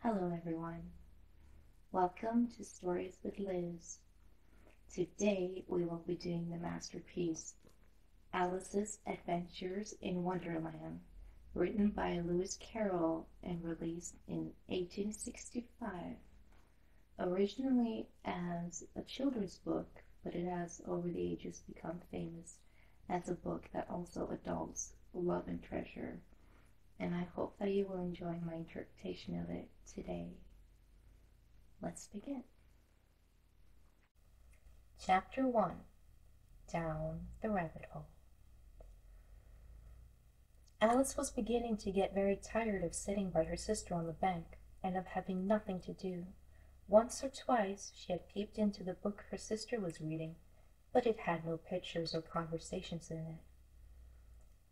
Hello everyone, welcome to Stories with Liz. Today we will be doing the masterpiece Alice's Adventures in Wonderland, written by Lewis Carroll and released in 1865. Originally as a children's book, but it has over the ages become famous as a book that also adults love and treasure. And I hope that you will enjoy my interpretation of it today. Let's begin. Chapter 1. Down the Rabbit Hole. Alice was beginning to get very tired of sitting by her sister on the bank and of having nothing to do. Once or twice she had peeped into the book her sister was reading, but it had no pictures or conversations in it.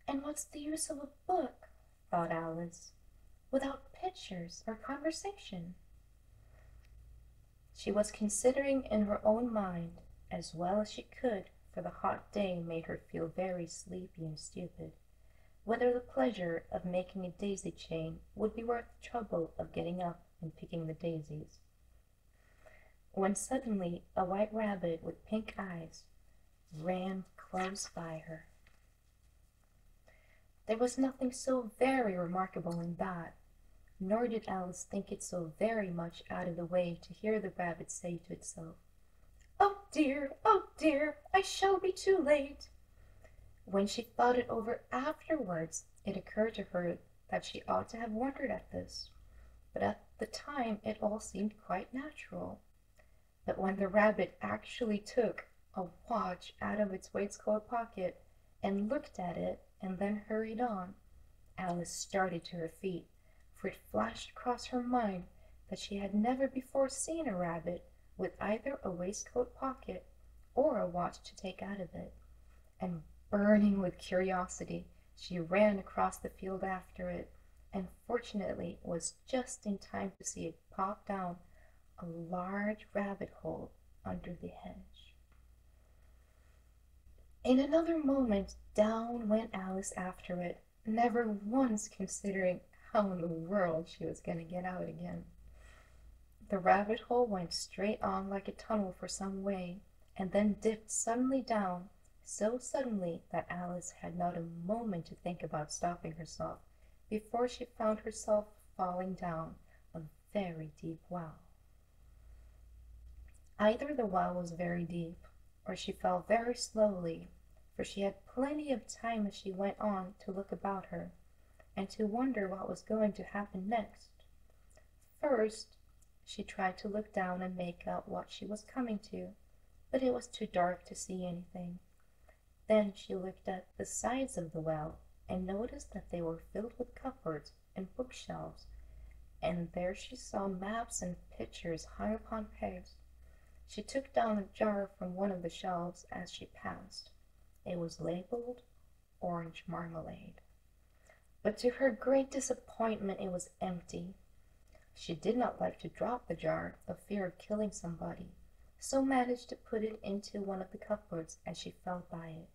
And what's the use of a book, thought Alice, without pictures or conversation? She was considering in her own mind, as well as she could, for the hot day made her feel very sleepy and stupid, whether the pleasure of making a daisy chain would be worth the trouble of getting up and picking the daisies, when suddenly a white rabbit with pink eyes ran close by her. There was nothing so very remarkable in that, nor did Alice think it so very much out of the way to hear the rabbit say to itself, oh dear, I shall be too late." When she thought it over afterwards, it occurred to her that she ought to have wondered at this, but at the time it all seemed quite natural. But when the rabbit actually took a watch out of its waistcoat pocket and looked at it and then hurried on, Alice started to her feet, for it flashed across her mind that she had never before seen a rabbit with either a waistcoat pocket or a watch to take out of it, and burning with curiosity, she ran across the field after it, and fortunately was just in time to see it pop down a large rabbit hole under the hedge. In another moment down went Alice after it, never once considering how in the world she was going to get out again. The rabbit hole went straight on like a tunnel for some way, and then dipped suddenly down, so suddenly that Alice had not a moment to think about stopping herself before she found herself falling down a very deep well. Either the well was very deep, or she fell very slowly, for she had plenty of time as she went on to look about her, and to wonder what was going to happen next. First, she tried to look down and make out what she was coming to, but it was too dark to see anything. Then she looked at the sides of the well, and noticed that they were filled with cupboards and bookshelves, and there she saw maps and pictures hung upon pegs. She took down a jar from one of the shelves as she passed. It was labeled orange marmalade. But to her great disappointment it was empty. She did not like to drop the jar, of fear of killing somebody, so managed to put it into one of the cupboards as she fell by it.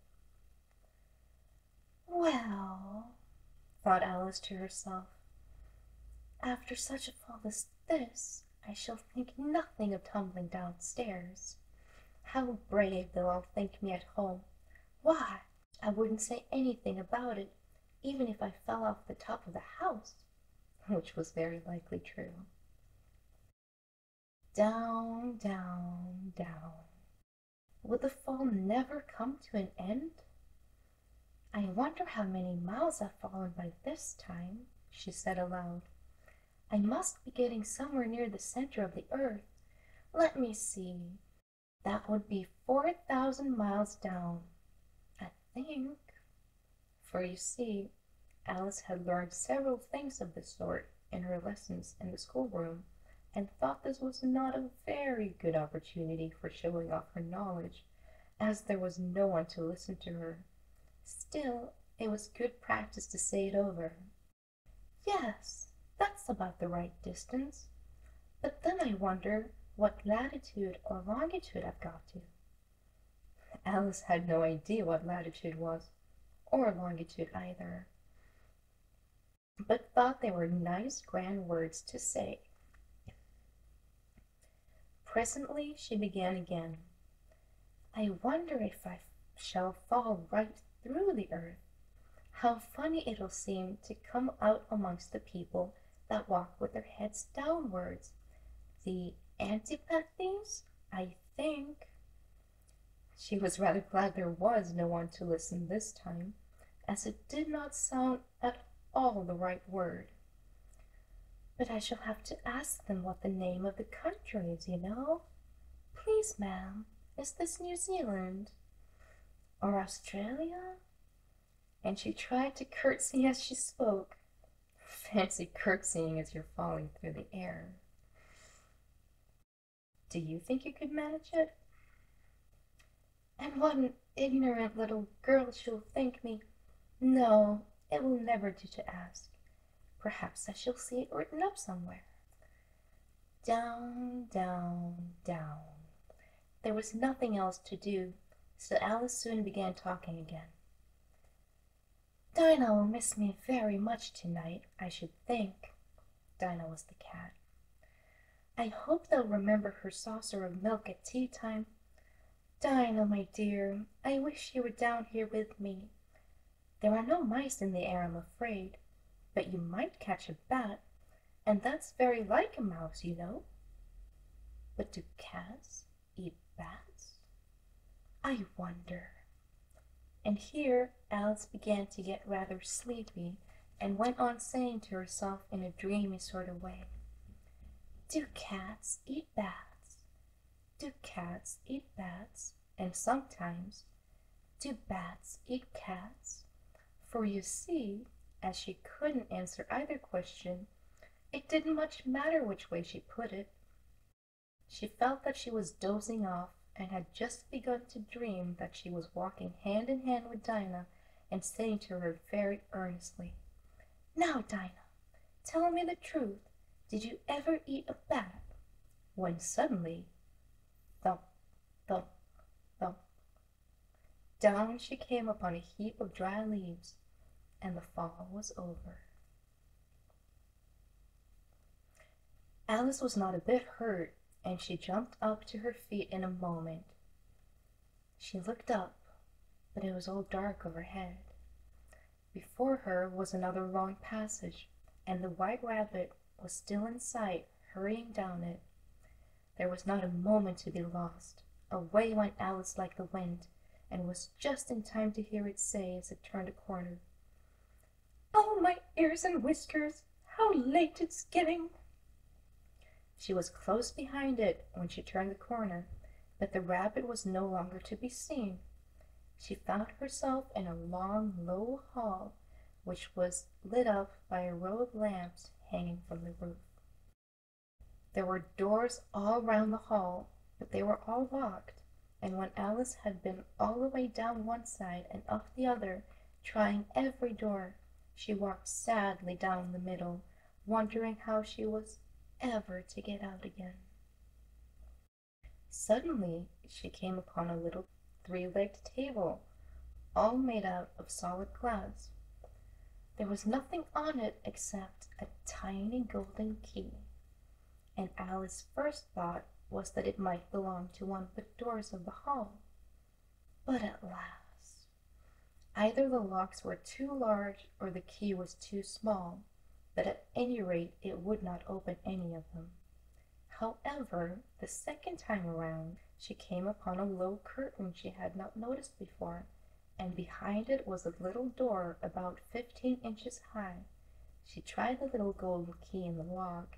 Well, thought Alice to herself, after such a fall as this, I shall think nothing of tumbling downstairs. How brave they'll all think me at home. Why, I wouldn't say anything about it, even if I fell off the top of the house, which was very likely true. Down, down, down. Would the fall never come to an end? I wonder how many miles I've fallen by this time, she said aloud. I must be getting somewhere near the center of the earth. Let me see. That would be 4,000 miles down, I think. For you see, Alice had learned several things of the sort in her lessons in the schoolroom, and thought this was not a very good opportunity for showing off her knowledge, as there was no one to listen to her. Still, it was good practice to say it over. Yes, that's about the right distance. But then I wonder what latitude or longitude I've got to. Alice had no idea what latitude was, or longitude either, but thought they were nice grand words to say Presently she began again. I wonder if I shall fall right through the earth. How funny it'll seem to come out amongst the people that walk with their heads downwards. The antipathies, I think. She was rather glad there was no one to listen this time, as it did not sound at all the right word. But I shall have to ask them what the name of the country is, you know. Please, ma'am, is this New Zealand? Or Australia? And she tried to curtsy as she spoke. Fancy curtsying as you're falling through the air. Do you think you could manage it? And what an ignorant little girl she'll think me. No, it will never do to ask. Perhaps I shall see it written up somewhere. Down, down, down. There was nothing else to do, so Alice soon began talking again. Dinah will miss me very much tonight, I should think. Dinah was the cat. I hope they'll remember her saucer of milk at tea time. Dinah, my dear, I wish you were down here with me. There are no mice in the air, I'm afraid, but you might catch a bat, and that's very like a mouse, you know. But do cats eat bats? I wonder. And here Alice began to get rather sleepy, and went on saying to herself in a dreamy sort of way, Do cats eat bats? Do cats eat bats? And sometimes, do bats eat cats? For you see, as she couldn't answer either question, it didn't much matter which way she put it. She felt that she was dozing off, and had just begun to dream that she was walking hand in hand with Dinah, and saying to her very earnestly, Now, Dinah, tell me the truth. Did you ever eat a bat? When suddenly, thump, thump, thump, down she came upon a heap of dry leaves, and the fall was over. Alice was not a bit hurt, and she jumped up to her feet in a moment. She looked up, but it was all dark overhead. Before her was another long passage, and the White Rabbit was still in sight, hurrying down it. There was not a moment to be lost. Away went Alice like the wind, and was just in time to hear it say as it turned a corner, Oh, my ears and whiskers, how late it's getting! She was close behind it when she turned the corner, but the rabbit was no longer to be seen. She found herself in a long, low hall, which was lit up by a row of lamps hanging from the roof. There were doors all round the hall, but they were all locked, and when Alice had been all the way down one side and up the other, trying every door, she walked sadly down the middle, wondering how she was ever to get out again. Suddenly she came upon a little three-legged table, all made out of solid glass. There was nothing on it except a tiny golden key, and Alice's first thought was that it might belong to one of the doors of the hall. But at last, either the locks were too large or the key was too small, but at any rate it would not open any of them. However, the second time around, she came upon a low curtain she had not noticed before, and behind it was a little door about 15 inches high. She tried the little golden key in the lock,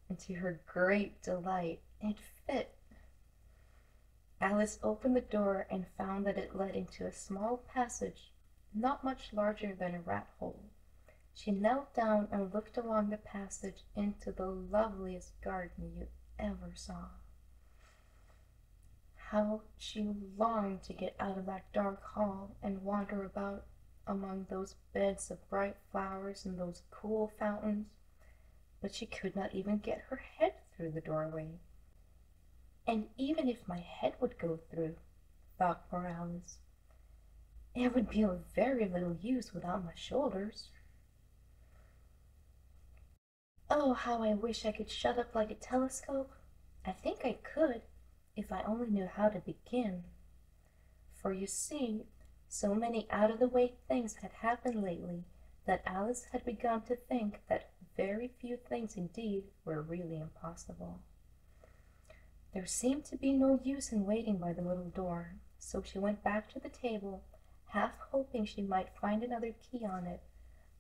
and to her great delight, it fit. Alice opened the door and found that it led into a small passage, not much larger than a rat hole. She knelt down and looked along the passage into the loveliest garden you ever saw. How she longed to get out of that dark hall and wander about among those beds of bright flowers and those cool fountains, but she could not even get her head through the doorway. And even if my head would go through, thought poor Alice, it would be of very little use without my shoulders. Oh, how I wish I could shut up like a telescope I think I could, if I only knew how to begin. For you see, so many out-of-the-way things had happened lately that Alice had begun to think that very few things indeed were really impossible. There seemed to be no use in waiting by the little door, so she went back to the table, half hoping she might find another key on it,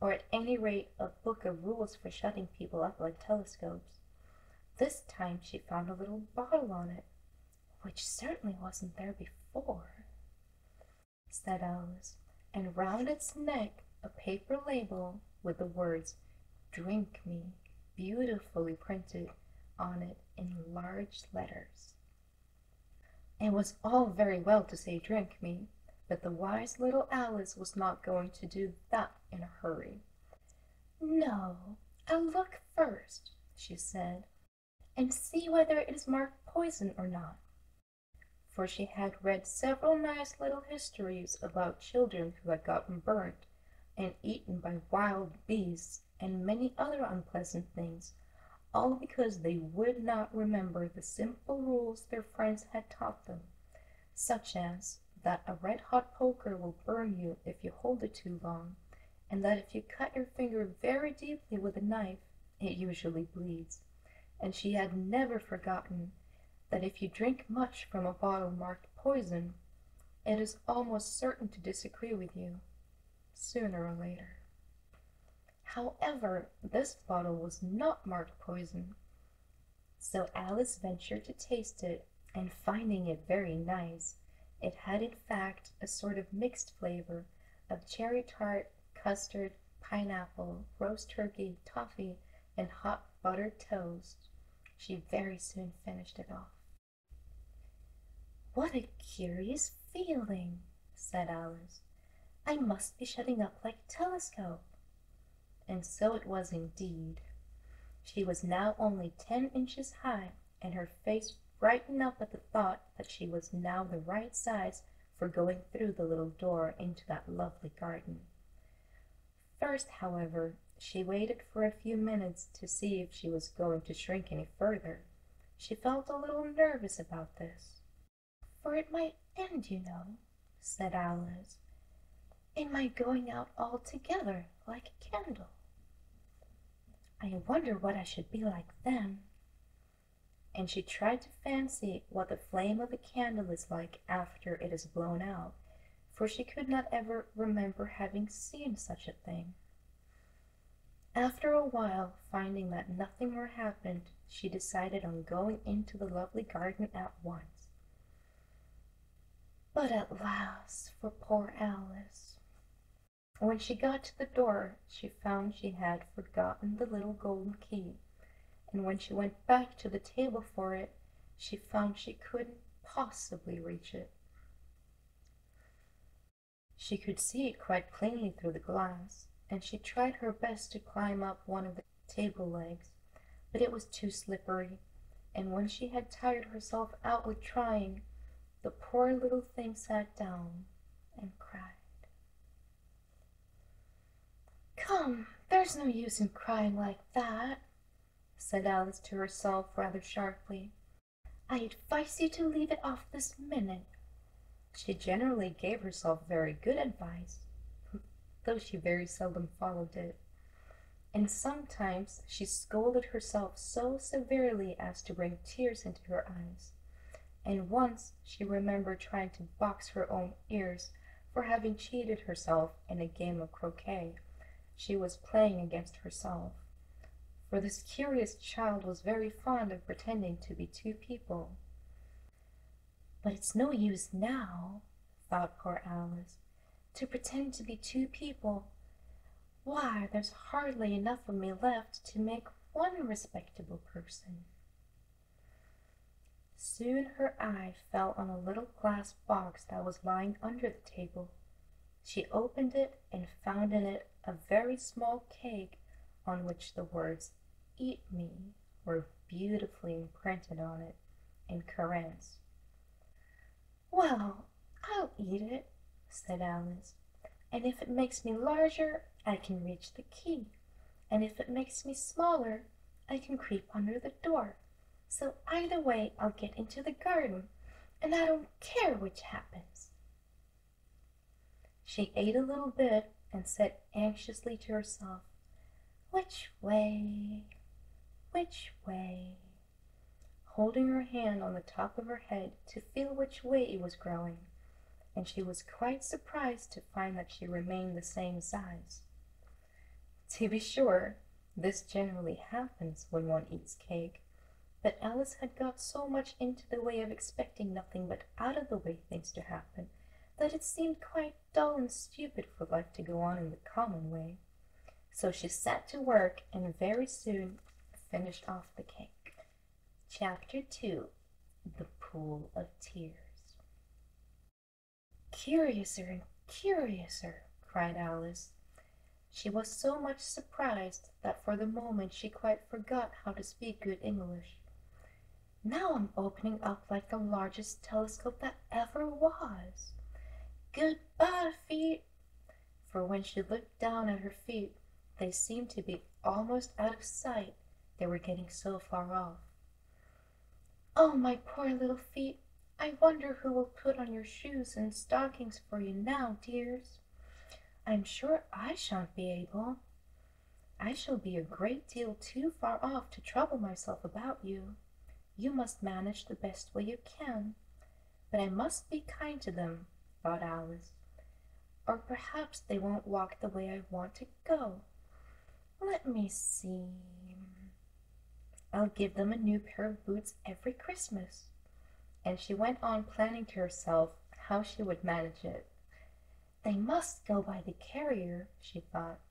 or at any rate a book of rules for shutting people up like telescopes. This time she found a little bottle on it, which certainly wasn't there before, said Alice, and round its neck a paper label with the words "Drink me" beautifully printed on it in large letters. It was all very well to say "Drink me," but the wise little Alice was not going to do that in a hurry. "No, I'll look first," she said, "and see whether it is marked poison or not." For she had read several nice little histories about children who had gotten burnt and eaten by wild beasts, and many other unpleasant things, all because they would not remember the simple rules their friends had taught them, such as that a red-hot poker will burn you if you hold it too long, and that if you cut your finger very deeply with a knife, it usually bleeds. And she had never forgotten that if you drink much from a bottle marked poison, it is almost certain to disagree with you, sooner or later. However, this bottle was not marked poison, so Alice ventured to taste it, and finding it very nice, it had in fact a sort of mixed flavor of cherry tart, custard, pineapple, roast turkey, toffee, and hot buttered toast. She very soon finished it off. "What a curious feeling," said Alice. "I must be shutting up like a telescope." And so it was indeed. She was now only 10 inches high, and her face brightened up at the thought that she was now the right size for going through the little door into that lovely garden. First, however, she waited for a few minutes to see if she was going to shrink any further. She felt a little nervous about this. "For it might end, you know," said Alice, "in my going out altogether like a candle. I wonder what I should be like then." And she tried to fancy what the flame of a candle is like after it is blown out, for she could not ever remember having seen such a thing. After a while, finding that nothing more happened, she decided on going into the lovely garden at once. But at last, for poor Alice! When she got to the door, she found she had forgotten the little golden key, and when she went back to the table for it, she found she couldn't possibly reach it. She could see it quite plainly through the glass, and she tried her best to climb up one of the table legs, but it was too slippery, and when she had tired herself out with trying, the poor little thing sat down and cried. "Come, there's no use in crying like that," said Alice to herself rather sharply. "I advise you to leave it off this minute." She generally gave herself very good advice, though she very seldom followed it, and sometimes she scolded herself so severely as to bring tears into her eyes, and once she remembered trying to box her own ears for having cheated herself in a game of croquet she was playing against herself, for this curious child was very fond of pretending to be two people. "But it's no use now," thought poor Alice, "to pretend to be two people. Why, there's hardly enough of me left to make one respectable person." Soon her eye fell on a little glass box that was lying under the table. She opened it and found in it a very small cake on which the words "Eat me" were beautifully imprinted on it in currants. "Well, I'll eat it," said Alice, "and if it makes me larger, I can reach the key, and if it makes me smaller, I can creep under the door, So either way, I'll get into the garden, and I don't care which happens." She ate a little bit and said anxiously to herself, "Which way? Which way?" holding her hand on the top of her head to feel which way it was growing, and she was quite surprised to find that she remained the same size. To be sure, this generally happens when one eats cake, but Alice had got so much into the way of expecting nothing but out-of-the-way things to happen that it seemed quite dull and stupid for life to go on in the common way. So she set to work and very soon finished off the cake. Chapter 2. The Pool of Tears. "Curiouser and curiouser," cried Alice. She was so much surprised that for the moment she quite forgot how to speak good English. "Now I'm opening up like the largest telescope that ever was. Goodbye, feet!" For when she looked down at her feet, they seemed to be almost out of sight, they were getting so far off. "Oh, my poor little feet, I wonder who will put on your shoes and stockings for you now, dears. I'm sure I shan't be able. I shall be a great deal too far off to trouble myself about you. You must manage the best way you can. But I must be kind to them," thought Alice, "or perhaps they won't walk the way I want to go. Let me see. I'll give them a new pair of boots every Christmas." And she went on planning to herself how she would manage it. "They must go by the carrier," she thought,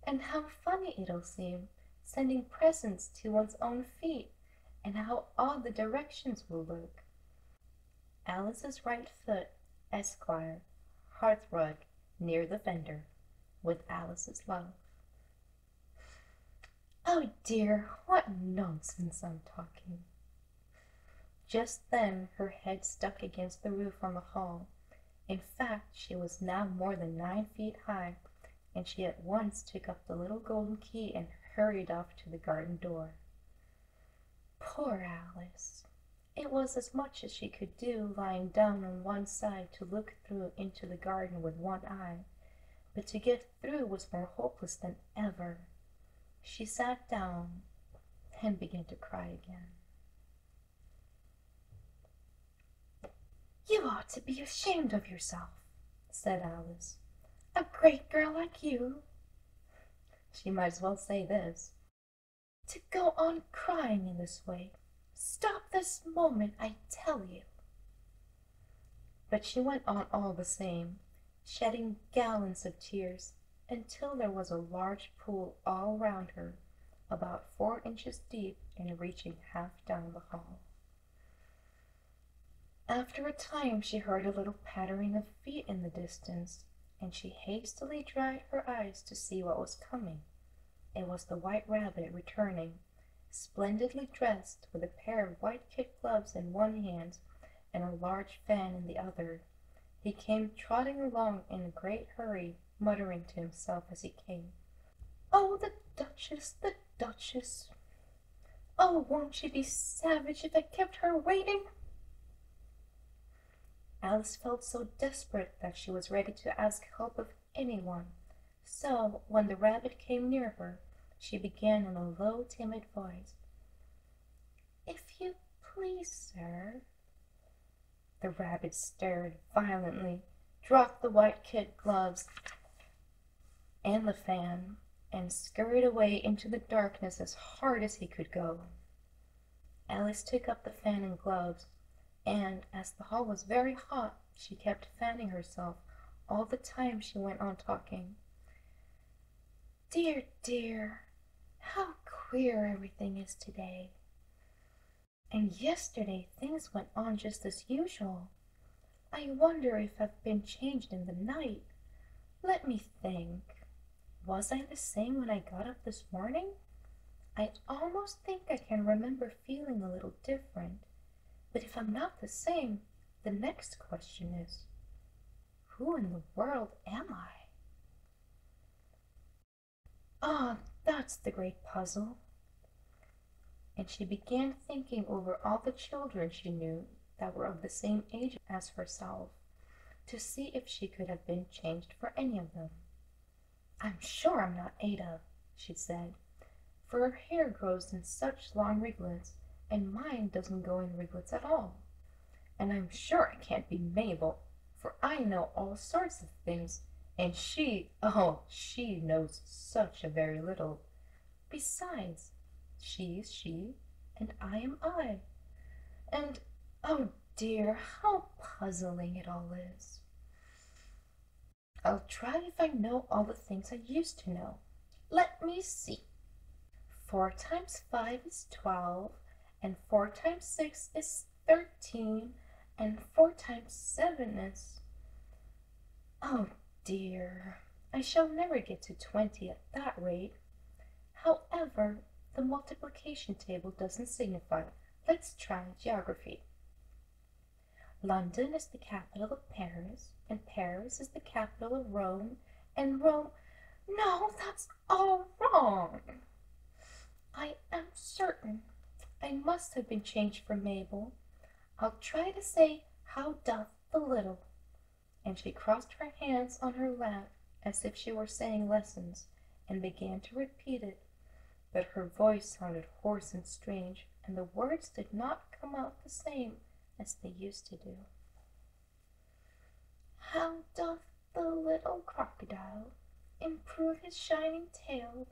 "and how funny it'll seem, sending presents to one's own feet, and how odd the directions will look. Alice's right foot, Esquire, hearthrug, near the fender, with Alice's love." Oh dear, what nonsense I'm talking. Just then her head stuck against the roof on the hall. In fact, she was now more than 9 feet high, and she at once took up the little golden key and hurried off to the garden door. Poor Alice! It was as much as she could do lying down on one side to look through into the garden with one eye, but to get through was more hopeless than ever. She sat down and began to cry again. "You ought to be ashamed of yourself," said Alice. "A great girl like you," she might as well say this, "to go on crying in this way. Stop this moment, I tell you." But she went on all the same, shedding gallons of tears, until there was a large pool all round her, about 4 inches deep and reaching half down the hall. After a time she heard a little pattering of feet in the distance, and she hastily dried her eyes to see what was coming. It was the White Rabbit returning, splendidly dressed, with a pair of white kid gloves in one hand and a large fan in the other. He came trotting along in a great hurry, muttering to himself as he came, "Oh, the Duchess, the Duchess! Oh, won't she be savage if I kept her waiting?" Alice felt so desperate that she was ready to ask help of anyone, so when the rabbit came near her, she began in a low, timid voice, "If you please, sir." The rabbit stared violently, dropped the white kid gloves and the fan, and scurried away into the darkness as hard as he could go. Alice took up the fan and gloves, and as the hall was very hot, she kept fanning herself all the time she went on talking. "Dear, dear, how queer everything is today. And yesterday things went on just as usual. I wonder if I've been changed in the night. Let me think. Was I the same when I got up this morning? I almost think I can remember feeling a little different. But if I'm not the same, the next question is, who in the world am I? Ah, that's the great puzzle. and she began thinking over all the children she knew that were of the same age as herself, to see if she could have been changed for any of them. "I'm sure I'm not Ada," she said, "for her hair grows in such long ringlets, and mine doesn't go in ringlets at all. And I'm sure I can't be Mabel, for I know all sorts of things, and she knows such a very little. Besides, she is she, and I am I. And, oh dear, how puzzling it all is. I'll try if I know all the things I used to know. Let me see. 4 times 5 is 12, and 4 times 6 is 13, and 4 times 7 is... Oh dear, I shall never get to 20 at that rate. However, the multiplication table doesn't signify. Let's try geography. London is the capital of Paris, and Paris is the capital of Rome, and Rome... No, that's all wrong. I am certain I must have been changed for Mabel. I'll try to say, how doth the little... And she crossed her hands on her lap as if she were saying lessons, and began to repeat it. But her voice sounded hoarse and strange, and the words did not come out the same as they used to do. How doth the little crocodile improve his shining tail,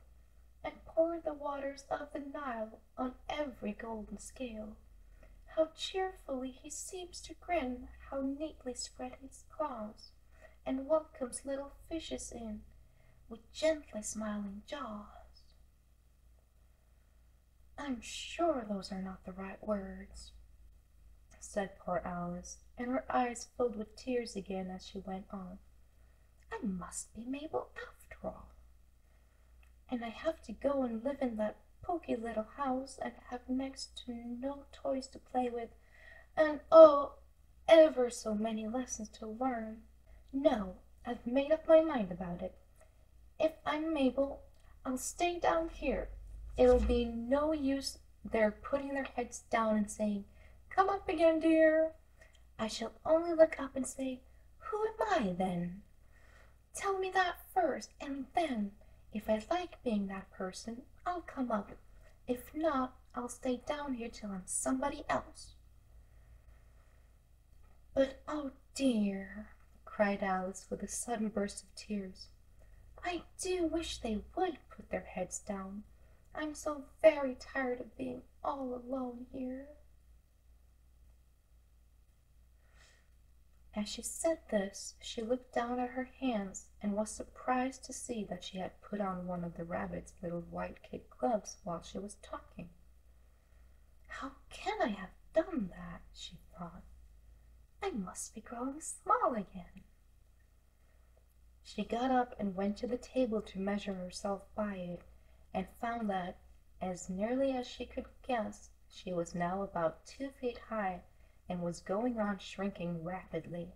and pour the waters of the Nile on every golden scale? How cheerfully he seems to grin, how neatly spread his claws, and welcomes little fishes in with gently smiling jaws. I'm sure those are not the right words, said poor Alice, and her eyes filled with tears again as she went on. I must be Mabel after all, and I have to go and live in that poky little house, and have next to no toys to play with, and oh, ever so many lessons to learn. No, I've made up my mind about it. If I'm Mabel, I'll stay down here. It'll be no use their putting their heads down and saying, Come up again, dear. I shall only look up and say, Who am I, then? Tell me that first, and then, if I like being that person, I'll come up. If not, I'll stay down here till I'm somebody else. But, oh dear, cried Alice with a sudden burst of tears, I do wish they would put their heads down. I'm so very tired of being all alone here. As she said this, she looked down at her hands and was surprised to see that she had put on one of the rabbit's little white kid gloves while she was talking. How can I have done that? She thought. I must be growing small again. She got up and went to the table to measure herself by it, and found that, as nearly as she could guess, she was now about 2 feet high, and was going on shrinking rapidly.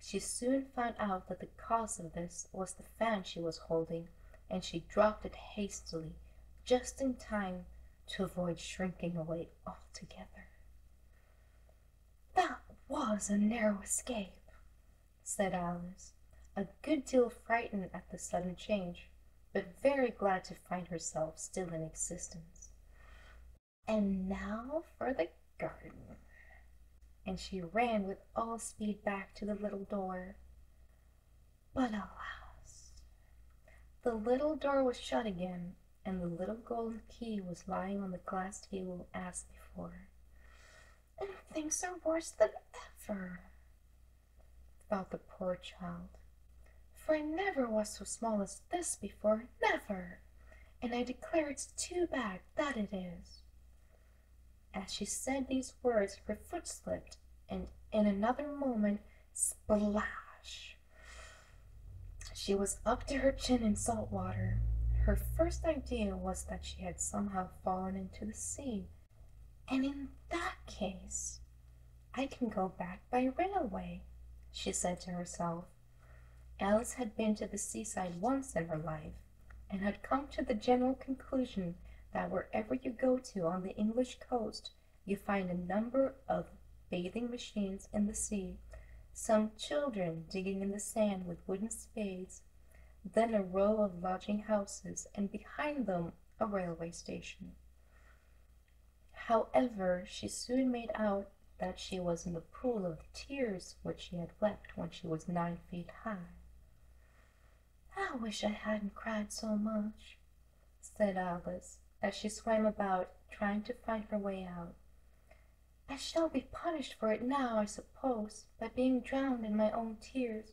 She soon found out that the cause of this was the fan she was holding, and she dropped it hastily, just in time to avoid shrinking away altogether. That was a narrow escape, said Alice, a good deal frightened at the sudden change, but very glad to find herself still in existence. And now for the garden. And she ran with all speed back to the little door. But alas, the little door was shut again, and the little golden key was lying on the glass table as before. And things are worse than ever, thought the poor child, for I never was so small as this before, never, and I declare it's too bad, that it is. As she said these words, her foot slipped, and in another moment, splash! She was up to her chin in salt water. Her first idea was that she had somehow fallen into the sea, and in that case, I can go back by railway, she said to herself. Alice had been to the seaside once in her life, and had come to the general conclusion that wherever you go to on the English coast, you find a number of bathing machines in the sea, some children digging in the sand with wooden spades, then a row of lodging houses, and behind them a railway station. However, she soon made out that she was in the pool of tears which she had wept when she was 9 feet high. "I wish I hadn't cried so much," said Alice, as she swam about, trying to find her way out. "I shall be punished for it now, I suppose, by being drowned in my own tears.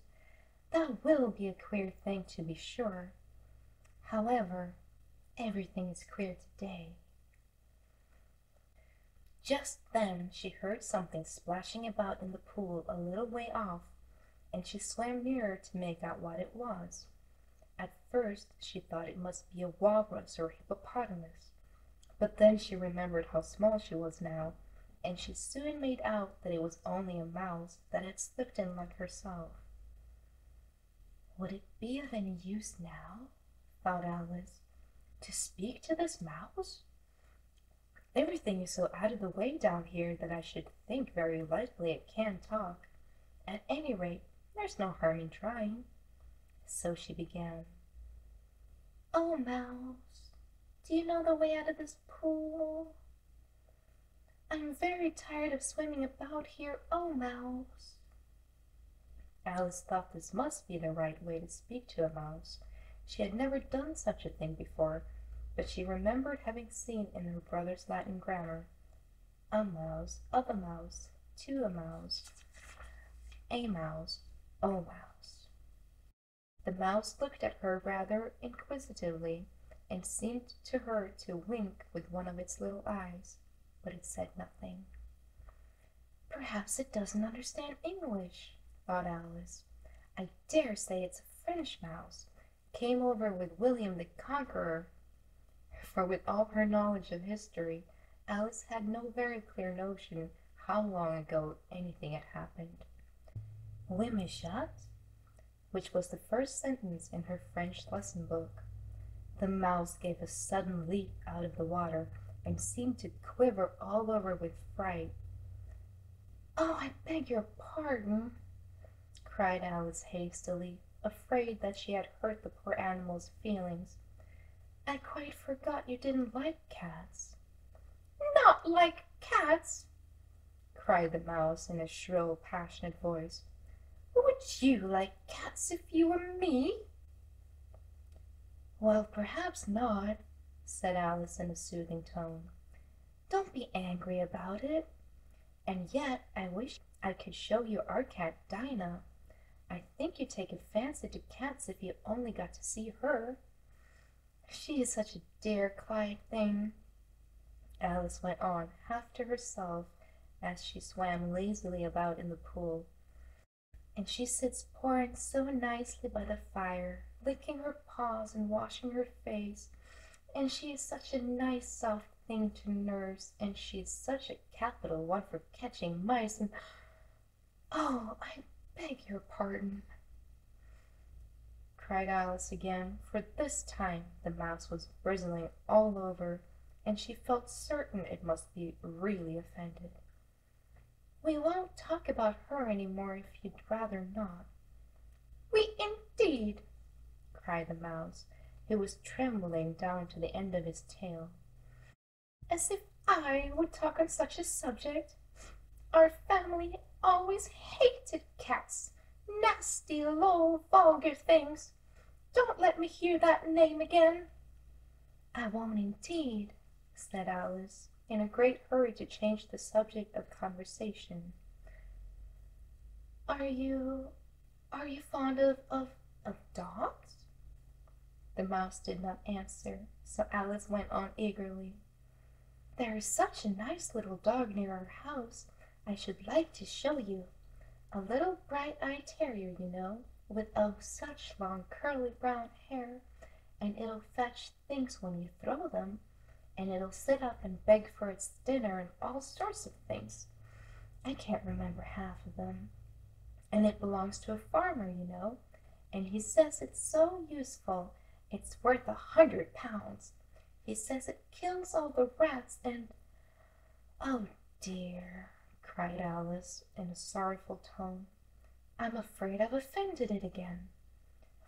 That will be a queer thing, to be sure. However, everything is queer today." Just then she heard something splashing about in the pool a little way off, and she swam nearer to make out what it was. At first she thought it must be a walrus or hippopotamus, but then she remembered how small she was now, and she soon made out that it was only a mouse that had slipped in like herself. "Would it be of any use now," thought Alice, "to speak to this mouse? Everything is so out of the way down here that I should think very likely it can talk. At any rate, there's no harm in trying." So she began. "Oh, mouse, do you know the way out of this pool? I'm very tired of swimming about here, oh, mouse." Alice thought this must be the right way to speak to a mouse. She had never done such a thing before, but she remembered having seen in her brother's Latin grammar, a mouse, of a mouse, to a mouse, a mouse, oh mouse. The mouse looked at her rather inquisitively, and seemed to her to wink with one of its little eyes, but it said nothing. "Perhaps it doesn't understand English," thought Alice. "I dare say it's a French mouse, came over with William the Conqueror." For with all her knowledge of history, Alice had no very clear notion how long ago anything had happened. "Oui, mes chats," which was the first sentence in her French lesson book. The mouse gave a sudden leap out of the water, and seemed to quiver all over with fright. "Oh, I beg your pardon," cried Alice hastily, afraid that she had hurt the poor animal's feelings. "I quite forgot you didn't like cats." "Not like cats!" cried the mouse in a shrill, passionate voice. "Would you like cats if you were me?" "Well, perhaps not," said Alice in a soothing tone. "Don't be angry about it. And yet I wish I could show you our cat Dinah. I think you'd take a fancy to cats if you only got to see her. She is such a dear, quiet thing," Alice went on, half to herself, as she swam lazily about in the pool. "And she sits pouring so nicely by the fire, licking her paws and washing her face, and she is such a nice, soft thing to nurse, and she is such a capital one for catching mice, and oh, I beg your pardon," cried Alice again, for this time the mouse was bristling all over, and she felt certain it must be really offended. "We won't talk about her any more if you'd rather not." "We indeed!" cried the mouse, who was trembling down to the end of his tail. "As if I would talk on such a subject! Our family always hated cats. Nasty, low, vulgar things. Don't let me hear that name again." "I won't indeed," said Alice, in a great hurry to change the subject of conversation. Are you fond of dogs?" The mouse did not answer, so Alice went on eagerly. "There is such a nice little dog near our house, I should like to show you. A little bright-eyed terrier, you know, with oh, such long curly brown hair, and it'll fetch things when you throw them, and it'll sit up and beg for its dinner and all sorts of things. I can't remember half of them. And it belongs to a farmer, you know, and he says it's so useful it's worth £100. He says it kills all the rats and—" "Oh dear," cried Alice in a sorrowful tone, "I'm afraid I've offended it again."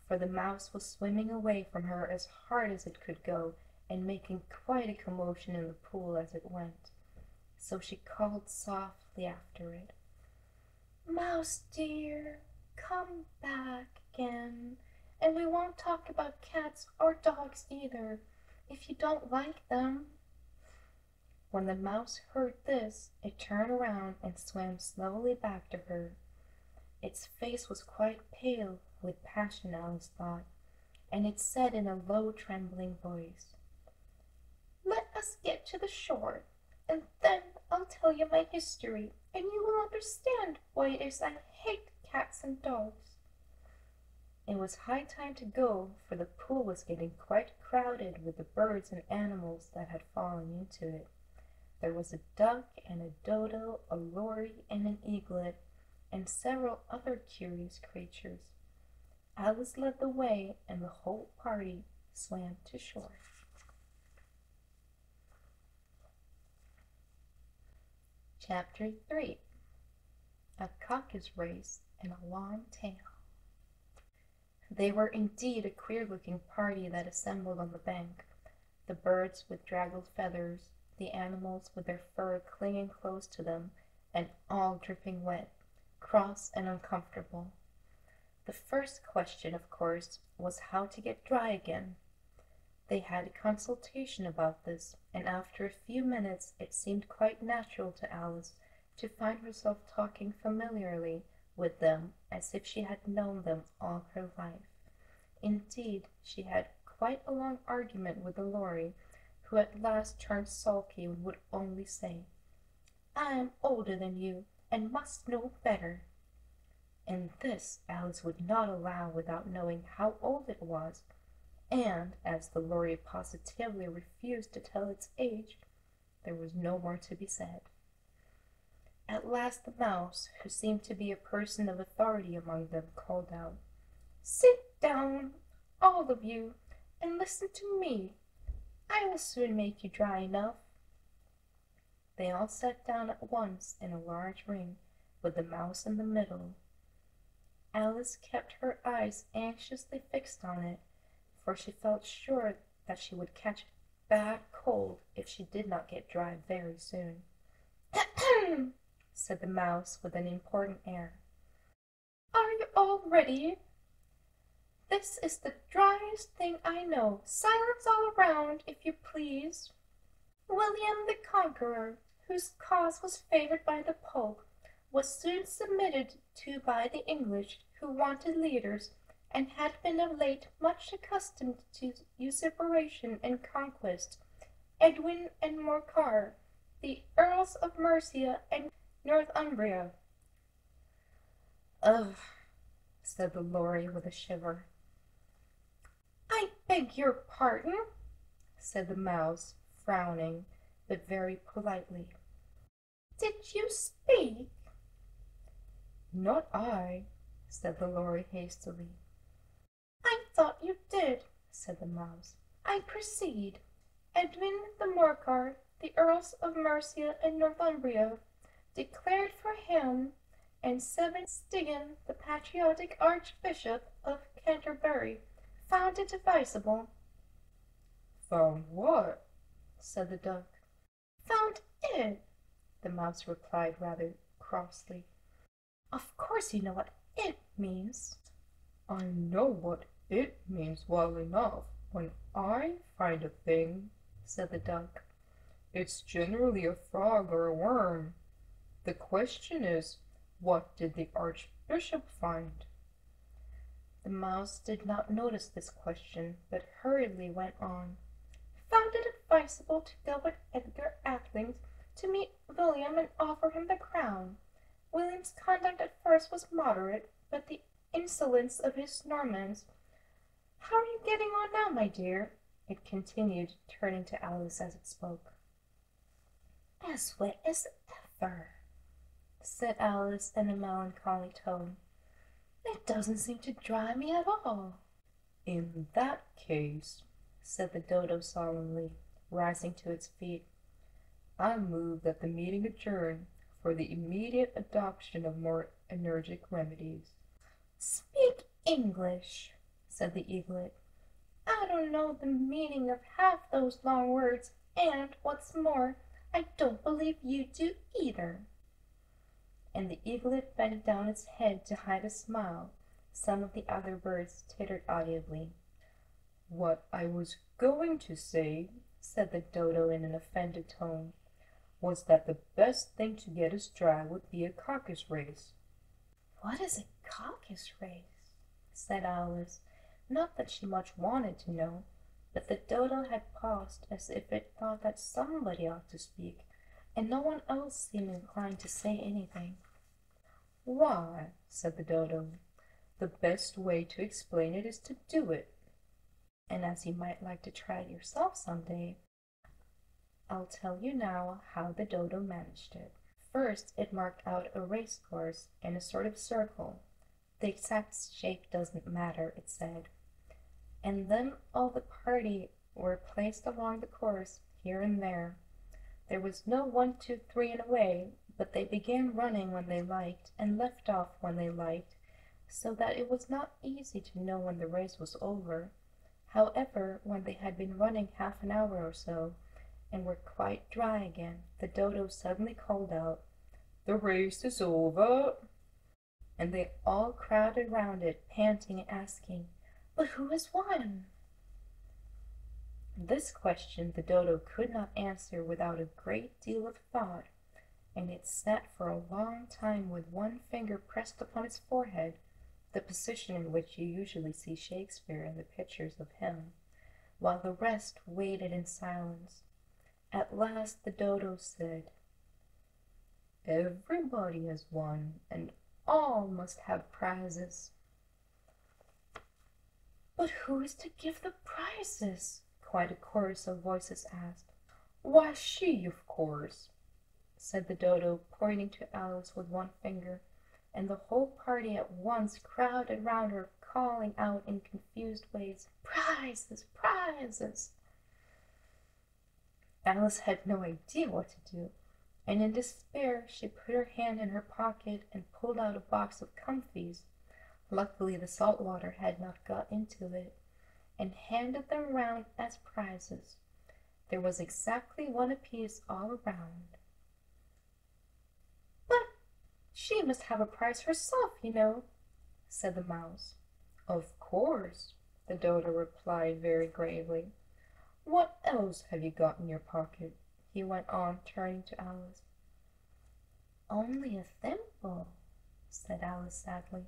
For the mouse was swimming away from her as hard as it could go, and making quite a commotion in the pool as it went. So she called softly after it, "Mouse dear, come back again, and we won't talk about cats or dogs either, if you don't like them." When the mouse heard this, it turned around and swam slowly back to her. Its face was quite pale with passion, Alice thought, and it said in a low, trembling voice, "Let us get to the shore, and then I'll tell you my history, and you will understand why it is I hate cats and dogs." It was high time to go, for the pool was getting quite crowded with the birds and animals that had fallen into it. There was a duck and a dodo, a lory and an eaglet, and several other curious creatures. Alice led the way, and the whole party swam to shore. Chapter 3. A Caucus Race and a Long Tail. They were indeed a queer-looking party that assembled on the bank, the birds with draggled feathers, the animals with their fur clinging close to them, and all dripping wet, cross and uncomfortable. The first question, of course, was how to get dry again. They had a consultation about this, and after a few minutes it seemed quite natural to Alice to find herself talking familiarly with them as if she had known them all her life. Indeed, she had quite a long argument with the Lory, who at last turned sulky and would only say, "I am older than you, and must know better." And this Alice would not allow without knowing how old it was, and as the Lory positively refused to tell its age, there was no more to be said. At last the mouse, who seemed to be a person of authority among them, called out, "Sit down, all of you, and listen to me. I will soon make you dry enough." They all sat down at once in a large ring, with the mouse in the middle. Alice kept her eyes anxiously fixed on it, for she felt sure that she would catch a bad cold if she did not get dry very soon. "Ahem!" said the mouse with an important air. "Are you all ready? This is the driest thing I know. Silence all around, if you please. William the Conqueror, whose cause was favored by the Pope, was soon submitted to by the English, who wanted leaders, and had been of late much accustomed to usurpation and conquest. Edwin and Morcar, the Earls of Mercia and Northumbria." "Ugh," said the Lory with a shiver. "I beg your pardon," said the mouse, frowning, but very politely. "Did you speak?" "Not I," said the Lory hastily. "I thought you did," said the mouse. "I proceed. Edwin the Morcar, the Earls of Mercia and Northumbria, declared for him, and Stigand, the patriotic Archbishop of Canterbury, found it advisable." "Found what?" said the duck. "Found it," the mouse replied rather crossly. "Of course you know what it means." "I know what it means well enough. When I find a thing," said the duck, "it's generally a frog or a worm. The question is, what did the Archbishop find?" The mouse did not notice this question, but hurriedly went on. "Found it advisable to go with Edgar Atheling to meet William and offer him the crown. William's conduct at first was moderate, but the insolence of his Normans— How are you getting on now, my dear?" it continued, turning to Alice as it spoke. "As wet as ever," said Alice in a melancholy tone. "It doesn't seem to dry me at all." "In that case," said the dodo solemnly, rising to its feet. "I move that the meeting adjourn for the immediate adoption of more energetic remedies." "Speak English," said the eaglet. "I don't know the meaning of half those long words, and, what's more, I don't believe you do either." And the eaglet bent down its head to hide a smile. Some of the other birds tittered audibly. "What I was going to say," said the dodo in an offended tone, "was that the best thing to get us dry would be a caucus race." "What is a caucus race?" said Alice. Not that she much wanted to know, but the dodo had paused as if it thought that somebody ought to speak, and no one else seemed inclined to say anything. "Why," said the dodo, "the best way to explain it is to do it. And as you might like to try it yourself some day, I'll tell you now how the dodo managed it. First it marked out a race course in a sort of circle. The exact shape doesn't matter, it said. And then all the party were placed along the course, here and there. There was no 1, 2, 3 and away, but they began running when they liked, and left off when they liked, so that it was not easy to know when the race was over. However, when they had been running half an hour or so, and were quite dry again, the dodo suddenly called out, "The race is over!" And they all crowded round it, panting and asking, "But who has won?" This question the dodo could not answer without a great deal of thought, and it sat for a long time with one finger pressed upon its forehead, the position in which you usually see Shakespeare in the pictures of him, while the rest waited in silence. At last the dodo said, "Everybody has won, and all must have prizes." "But who is to give the prizes?" quite a chorus of voices asked. "Why, she, of course," said the dodo, pointing to Alice with one finger, and the whole party at once crowded round her, calling out in confused ways, "Prizes! Prizes!" Alice had no idea what to do, and in despair she put her hand in her pocket and pulled out a box of comfies. Luckily the salt water had not got into it, and handed them round as prizes. There was exactly one apiece all around. "But she must have a prize herself, you know," said the mouse. "Of course," the dodo replied very gravely. "What else have you got in your pocket?" he went on, turning to Alice. "Only a thimble," said Alice sadly.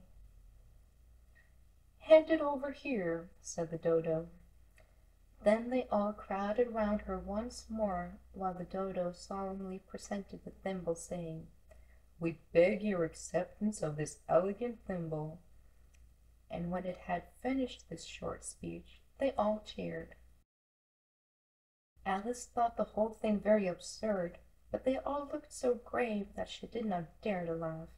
"Hand it over here," said the dodo. Then they all crowded round her once more, while the dodo solemnly presented the thimble, saying, "We beg your acceptance of this elegant thimble." And when it had finished this short speech, they all cheered. Alice thought the whole thing very absurd, but they all looked so grave that she did not dare to laugh,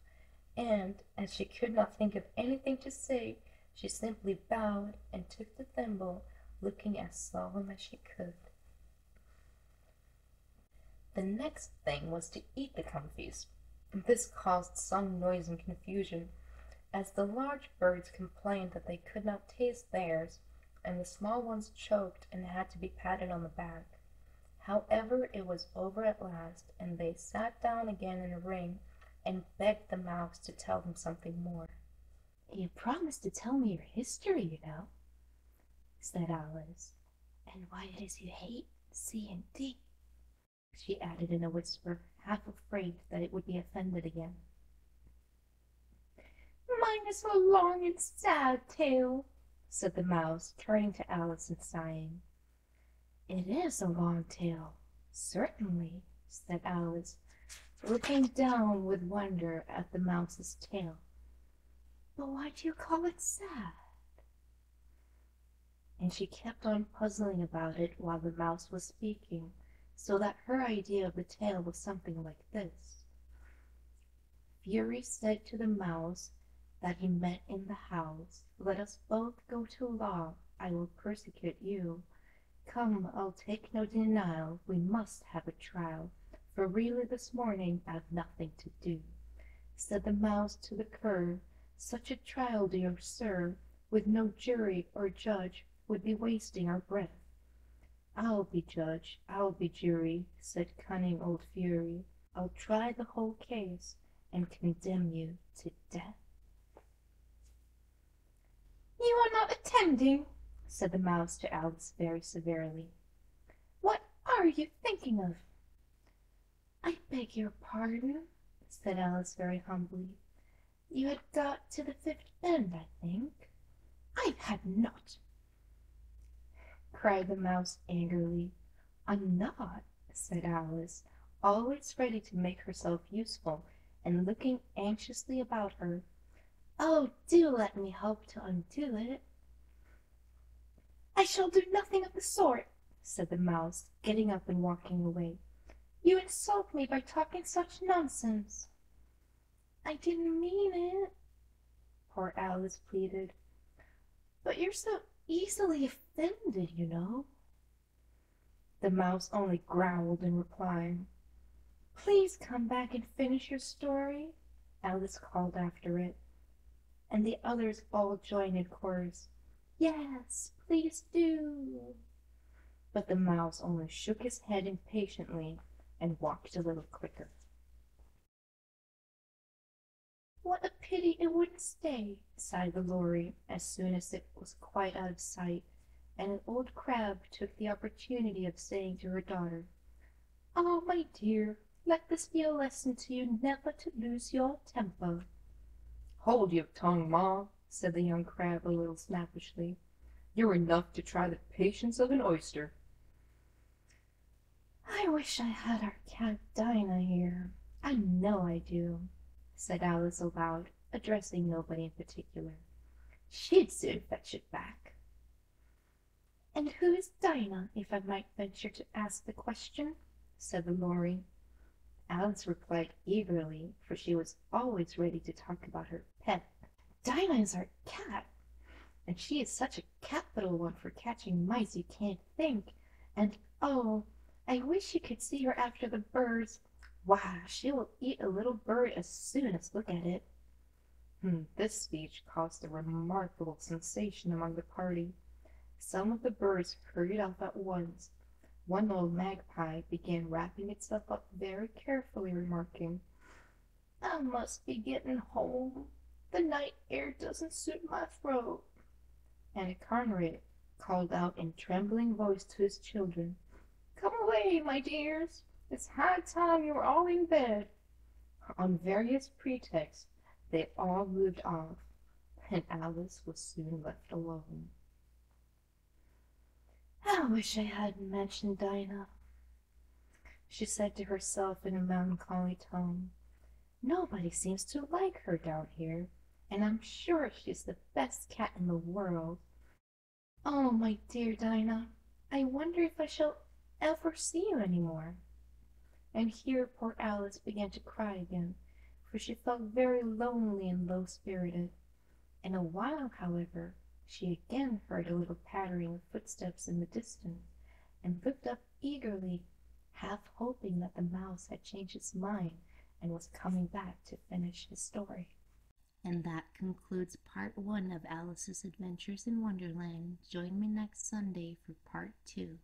and, as she could not think of anything to say, she simply bowed and took the thimble, looking as solemn as she could. The next thing was to eat the comfies. This caused some noise and confusion, as the large birds complained that they could not taste theirs, and the small ones choked and had to be patted on the back. However, it was over at last, and they sat down again in a ring and begged the mouse to tell them something more. "You promised to tell me your history, you know," said Alice, "and why it is you hate C and D," she added in a whisper, half afraid that it would be offended again. "Mine is a long and sad tale," said the mouse, turning to Alice and sighing. "It is a long tale, certainly," said Alice, looking down with wonder at the mouse's tail. "But why do you call it sad?" And she kept on puzzling about it while the mouse was speaking, so that her idea of the tale was something like this. Fury said to the mouse that he met in the house, "Let us both go to law, I will persecute you. Come, I'll take no denial, we must have a trial, for really this morning I've nothing to do. Said the mouse to the cur, such a trial, dear sir, with no jury or judge, would be wasting our breath. I'll be judge, I'll be jury, said cunning old Fury. I'll try the whole case, and condemn you to death. You are not attending, said the mouse to Alice very severely. What are you thinking of? I beg your pardon, said Alice very humbly. You had got to the fifth end, I think. I had not, cried the mouse angrily. I'm not, said Alice, always ready to make herself useful, and looking anxiously about her. Oh, do let me help to undo it. I shall do nothing of the sort, said the mouse, getting up and walking away. You insult me by talking such nonsense. I didn't mean it, poor Alice pleaded. But you're so easily offended, you know. The mouse only growled in reply. Please come back and finish your story, Alice called after it, and the others all joined in chorus. Yes, please do. But the mouse only shook his head impatiently and walked a little quicker. What a pity it wouldn't stay, sighed the Lory as soon as it was quite out of sight, and an old crab took the opportunity of saying to her daughter, Oh, my dear, let this be a lesson to you never to lose your temper. Hold your tongue, Ma, said the young crab a little snappishly. You're enough to try the patience of an oyster. I wish I had our cat Dinah here. I know I do, said Alice aloud, addressing nobody in particular. She'd soon fetch it back. And who is Dinah, if I might venture to ask the question? said the Lory. Alice replied eagerly, for she was always ready to talk about her pet. Dinah is our cat, and she is such a capital one for catching mice you can't think. And oh, I wish you could see her after the birds. Why, she will eat a little bird as soon as look at it. This speech caused a remarkable sensation among the party. Some of the birds hurried off at once. One old magpie began wrapping itself up very carefully, remarking, I must be getting home. The night air doesn't suit my throat. And a cormorant called out in trembling voice to his children, Come away, my dears. It's high time you were all in bed. On various pretexts, they all moved off, and Alice was soon left alone. I wish I hadn't mentioned Dinah, she said to herself in a melancholy tone. Nobody seems to like her down here, and I'm sure she's the best cat in the world. Oh, my dear Dinah, I wonder if I shall ever see you any more. And here poor Alice began to cry again, for she felt very lonely and low-spirited. In a while, however, she again heard a little pattering of footsteps in the distance, and looked up eagerly, half hoping that the mouse had changed his mind and was coming back to finish his story. And that concludes part 1 of Alice's Adventures in Wonderland. Join me next Sunday for part 2.